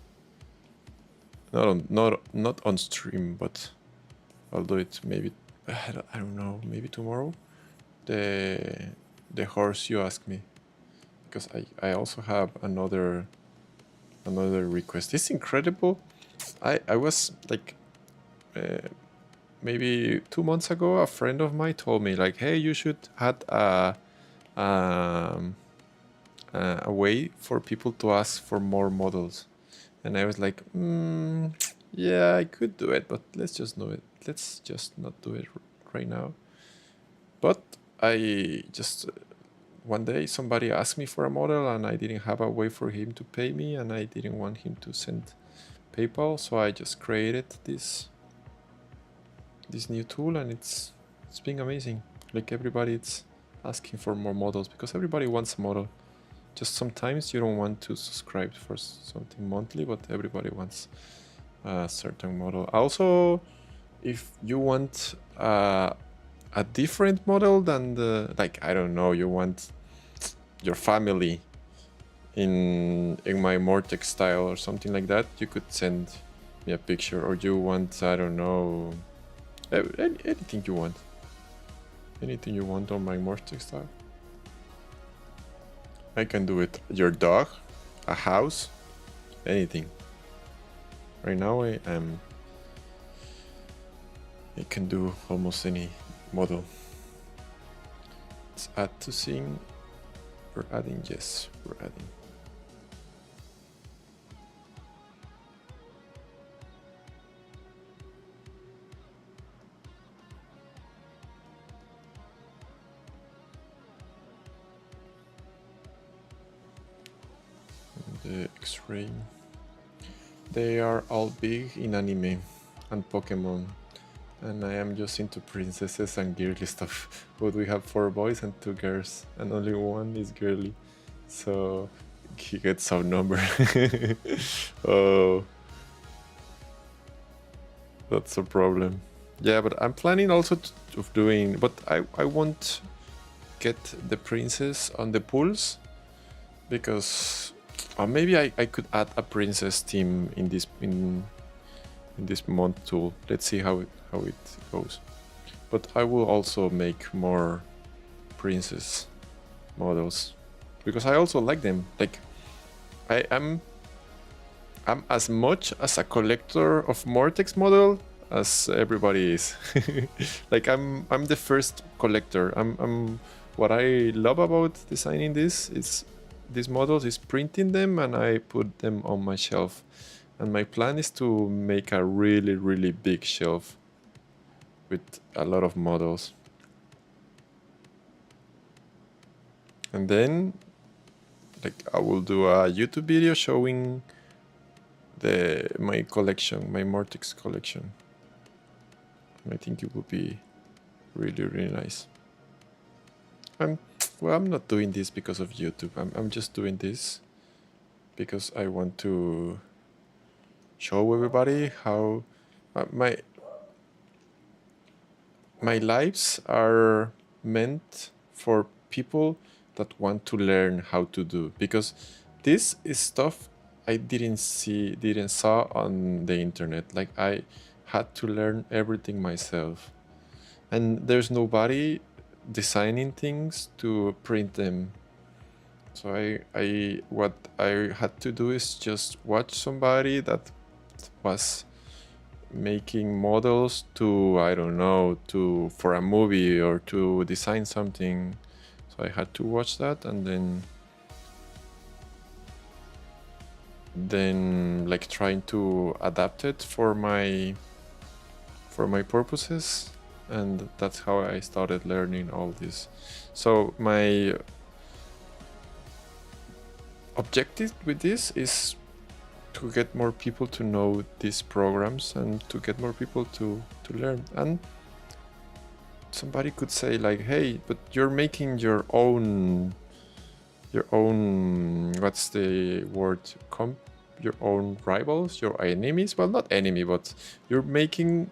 not on stream, but I'll do it maybe I don't know, maybe tomorrow. The horse you asked me, because I also have another request. It's incredible. I was like maybe 2 months ago, a friend of mine told me like, hey, you should add a way for people to ask for more models. And I was like, yeah, I could do it, but let's just not do it right now. But I just one day somebody asked me for a model and I didn't have a way for him to pay me and I didn't want him to send PayPal, so I just created this new tool and it's been amazing. Like everybody, it's asking for more models because everybody wants a model. Just sometimes you don't want to subscribe for something monthly, but everybody wants a certain model. Also, if you want a different model than the, like, I don't know, you want your family in my Mortex style or something like that, you could send me a picture. Or you want, I don't know, anything you want. Anything you want on my Mortex style. I can do it. Your dog, a house, anything. Right now I can do almost any model. Let's add to scene. We're adding, yes, we're adding. The X-ray. They are all big in anime and Pokemon, and I am just into princesses and girly stuff. But we have 4 boys and 2 girls, and only one is girly, so he gets outnumbered. Oh, that's a problem. Yeah, but I'm planning also of doing, but I won't get the princess on the pools, because maybe I could add a princess team in this month tool. Let's see how it goes. But I will also make more princess models, because I also like them. Like, I'm as much as a collector of Mortex model as everybody is. Like, I'm the first collector. I'm what I love about designing these models is printing them, and I put them on my shelf. And my plan is to make a really, really big shelf with a lot of models. And then, like, I will do a YouTube video showing my collection, my Mortex collection. I think it would be really, really nice. Well, I'm not doing this because of YouTube. I'm just doing this because I want to show everybody how my lives are meant for people that want to learn how to do, because this is stuff I didn't saw on the internet. Like, I had to learn everything myself, and there's nobody designing things to print them. So what I had to do is just watch somebody that was making models to, I don't know, for a movie or to design something. So I had to watch that, and then like trying to adapt it for my purposes, and that's how I started learning all this. So my objective with this is to get more people to know these programs and to get more people to learn. And somebody could say like, hey, but you're making your own what's the word, your own rivals, your enemies. Well, not enemy, but you're making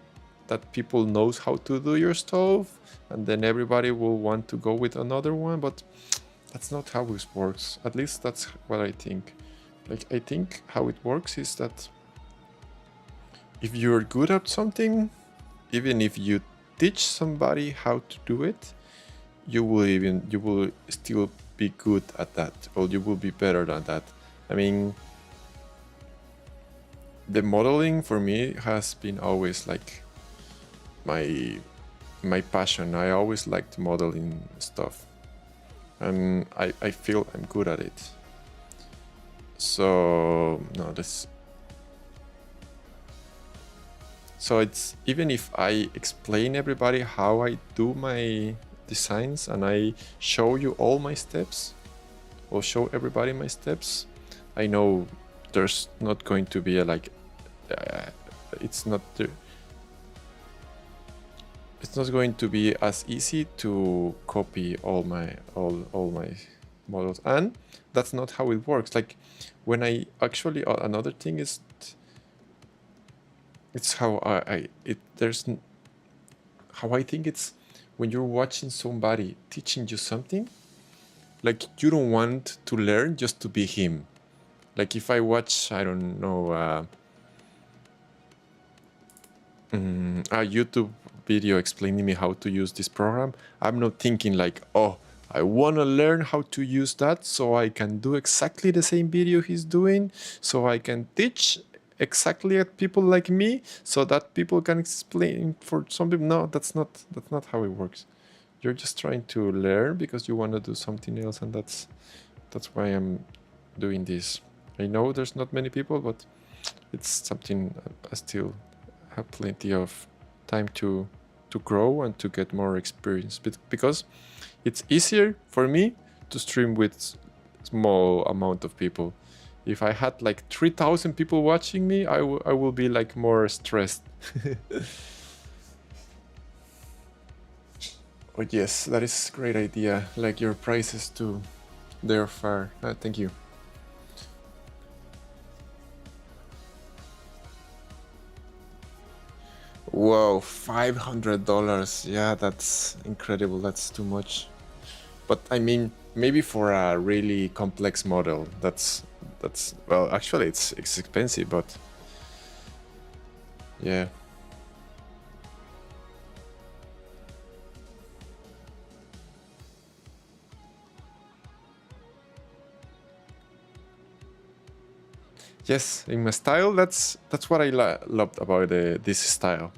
that people knows how to do your stuff, and then everybody will want to go with another one. But that's not how it works. At least that's what I think. Like, I think how it works is that if you're good at something, even if you teach somebody how to do it, you will still be good at that, or you will be better than that. I mean, the modeling for me has been always like my passion. I always liked modeling stuff, and I feel I'm good at it. So it's, even if I explain everybody how I do my designs and I show you all my steps, or show everybody my steps, I know there's not going to be a it's not going to be as easy to copy all my models, and that's not how it works. Like when I actually another thing is it's how how I think it's when you're watching somebody teaching you something, like you don't want to learn just to be him. Like if I watch, I don't know, a YouTube video explaining me how to use this program, I'm not thinking like, oh, I want to learn how to use that so I can do exactly the same video he's doing, so I can teach exactly at people like me, so that people can explain for some people. No, that's not how it works. You're just trying to learn because you want to do something else, and that's why I'm doing this. I know there's not many people, but it's something I still have plenty of time to grow and to get more experience. But because it's easier for me to stream with small amount of people. If I had like 3,000 people watching me, I will be like more stressed. Oh yes, that is a great idea. Like your prices too, they're fair. Thank you. Whoa, $500. Yeah, that's incredible. That's too much. But I mean, maybe for a really complex model, that's well, actually it's expensive, but yeah. Yes, in my style, that's what I loved about this style.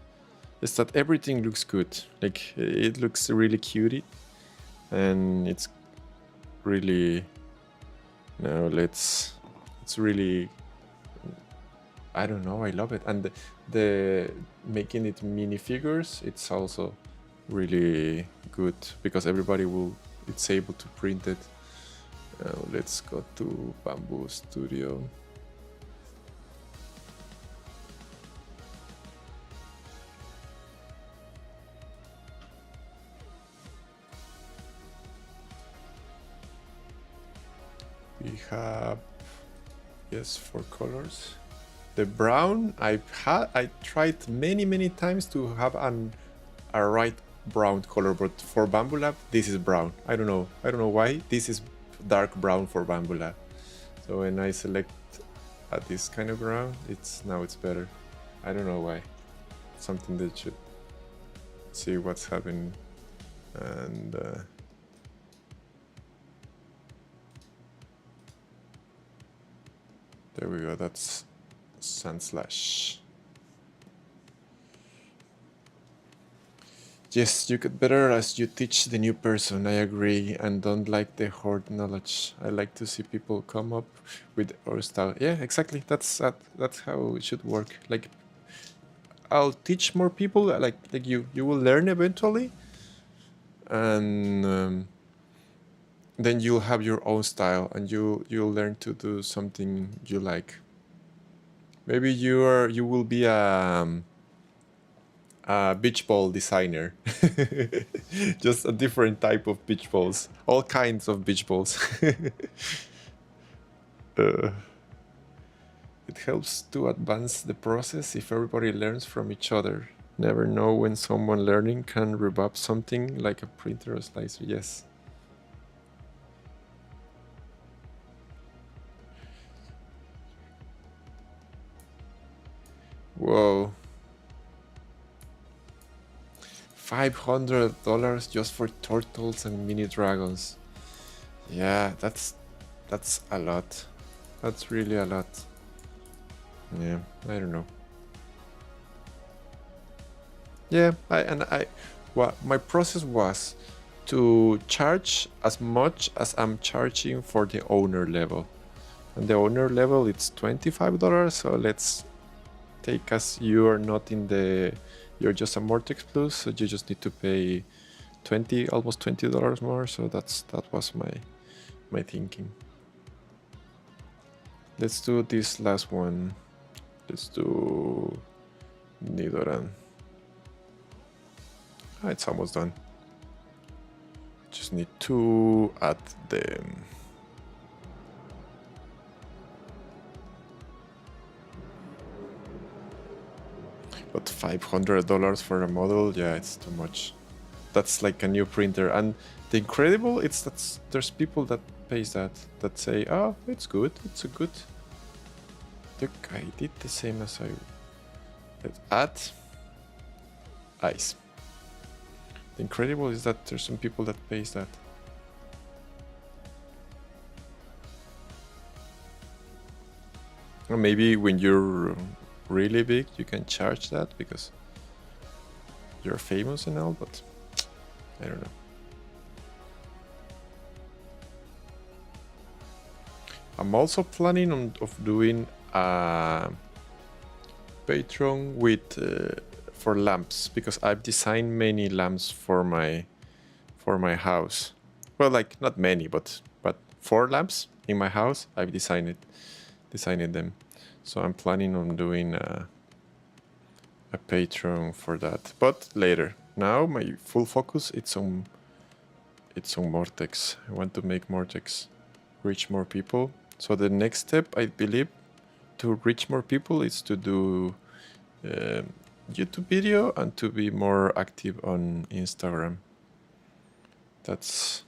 Is that everything looks good. Like it looks really cutie, and it's really it's really, I don't know, I love it. And the making it minifigures, it's also really good because everybody it's able to print it. Let's go to Bamboo Studio. We have, yes, 4 colors. The brown, I tried many times to have a right brown color, but for Bamboo Lab, this is brown. I don't know why. This is dark brown for Bamboo Lab. So when I select this kind of brown, now it's better. I don't know why. Something that should see what's happening. And there we go, that's Sunslash. Yes, you get better as you teach the new person, I agree, and don't like the hoard knowledge. I like to see people come up with our style. Yeah, exactly, that's how it should work. Like, I'll teach more people, like you will learn eventually, and then you'll have your own style, and you'll learn to do something you like. Maybe you will be a beach ball designer. Just a different type of beach balls, all kinds of beach balls. It helps to advance the process if everybody learns from each other. Never know when someone learning can revamp something like a printer or slicer. Yes. Whoa. $500 just for turtles and mini dragons. Yeah, that's a lot. That's really a lot. Yeah, I don't know. Yeah, my process was to charge as much as I'm charging for the owner level. And the owner level, it's $25, so let's take as you are not in you're just a Mortex Plus, so you just need to pay almost $20 more, so that was my thinking. Let's do this last one. Let's do Nidoran. It's almost done. Just need to add them. But $500 for a model, yeah, it's too much. That's like a new printer. And the incredible, it's that there's people that pays that say, oh, it's good, it's a good. Look, I did the same as I did. Add ice. The incredible is that there's some people that pays that. Or maybe when you're really big, you can charge that because you're famous and all, but I don't know. I'm also planning of doing a Patreon with for lamps, because I've designed many lamps for my house. Well, like not many, but 4 lamps in my house. I've designed them. So I'm planning on doing a Patreon for that, but later. Now my full focus it's on Mortex. I want to make Mortex reach more people. So the next step, I believe, to reach more people is to do YouTube video and to be more active on Instagram. That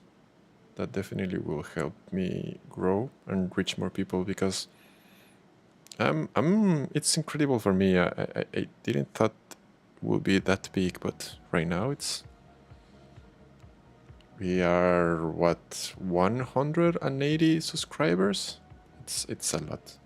definitely will help me grow and reach more people, because it's incredible for me. I didn't thought it would be that big, but right now we are what, 180 subscribers. It's a lot.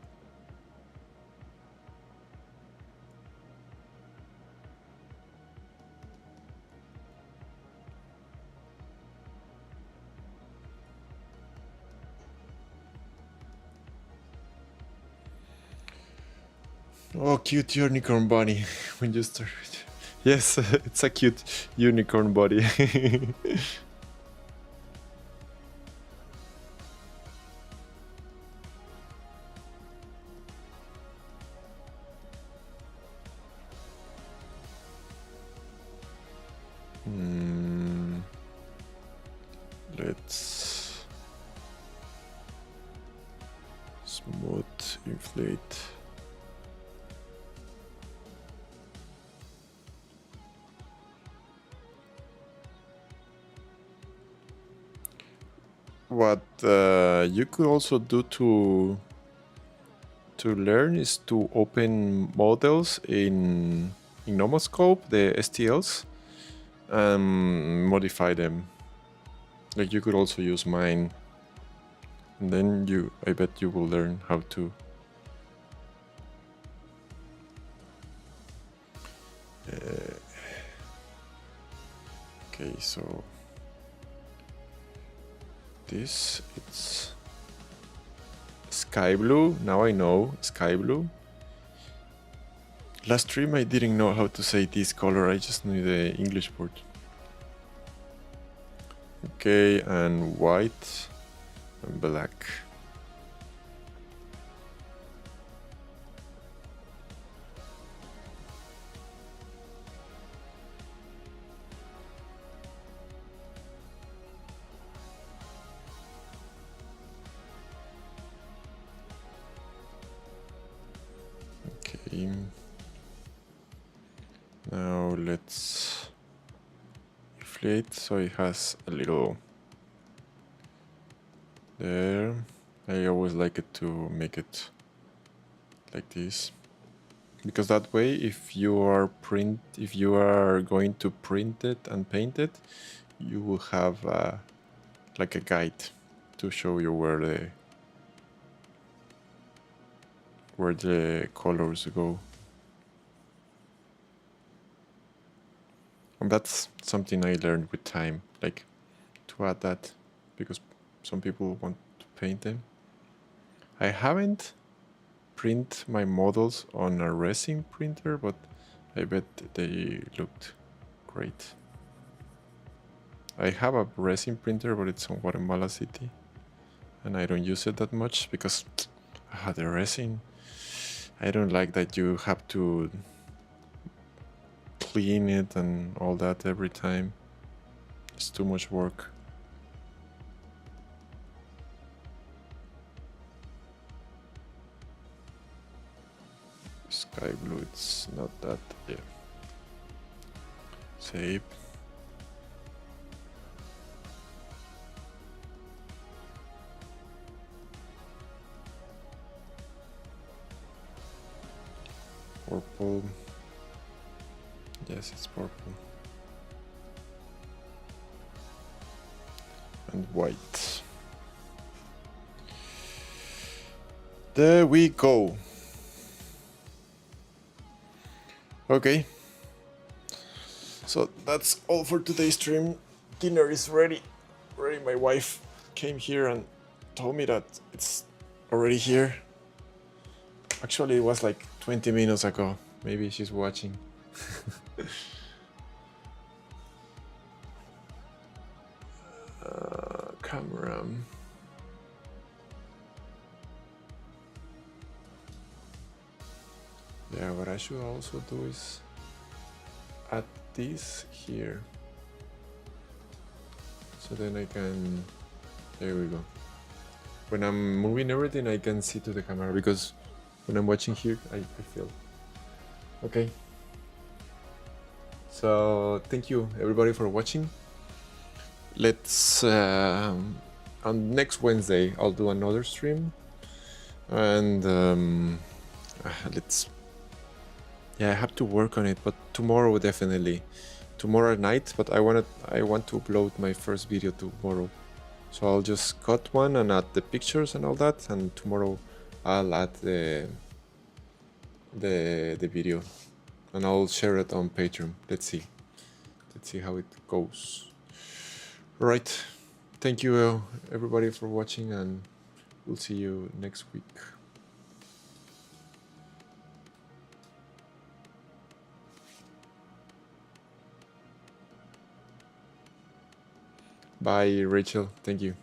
Oh, cute unicorn bunny. When you start, yes, it's a cute unicorn body. Let's smooth inflate. What you could also do to learn is to open models in Nomoscope, the STLs, and modify them. Like you could also use mine, and then I bet you will learn how to. Okay, so this, it's sky blue. Now I know sky blue. Last stream I didn't know how to say this color, I just knew the English word. Okay, and white and black. Okay. Now let's inflate so it has a little there. I always like it to make it like this, because that way if you are going to print it and paint it, you will have like a guide to show you where the colors go. And that's something I learned with time, like to add that, because some people want to paint them. I haven't print my models on a resin printer, but I bet they looked great. I have a resin printer, but it's on Guatemala City, and I don't use it that much because the resin, I don't like that you have to clean it and all that every time. It's too much work. Sky blue, it's not that. Yeah. Save. Purple. Yes, it's purple. And white. There we go. Okay. So that's all for today's stream. Dinner is ready. My wife came here and told me that it's already here. Actually, it was like 20 minutes ago. Maybe she's watching. Camera. Yeah, what I should also do is add this here. So then I can, there we go. When I'm moving everything, I can see to the camera, because when I'm watching here, I feel. Okay. So thank you everybody for watching. Let's, on next Wednesday, I'll do another stream. And let's, yeah, I have to work on it, but tomorrow definitely. Tomorrow night, but I want to upload my first video tomorrow. So I'll just cut one and add the pictures and all that, and tomorrow I'll add the video, and I'll share it on Patreon. Let's see how it goes. All right, thank you everybody for watching, and we'll see you next week. Bye, Rachel. Thank you.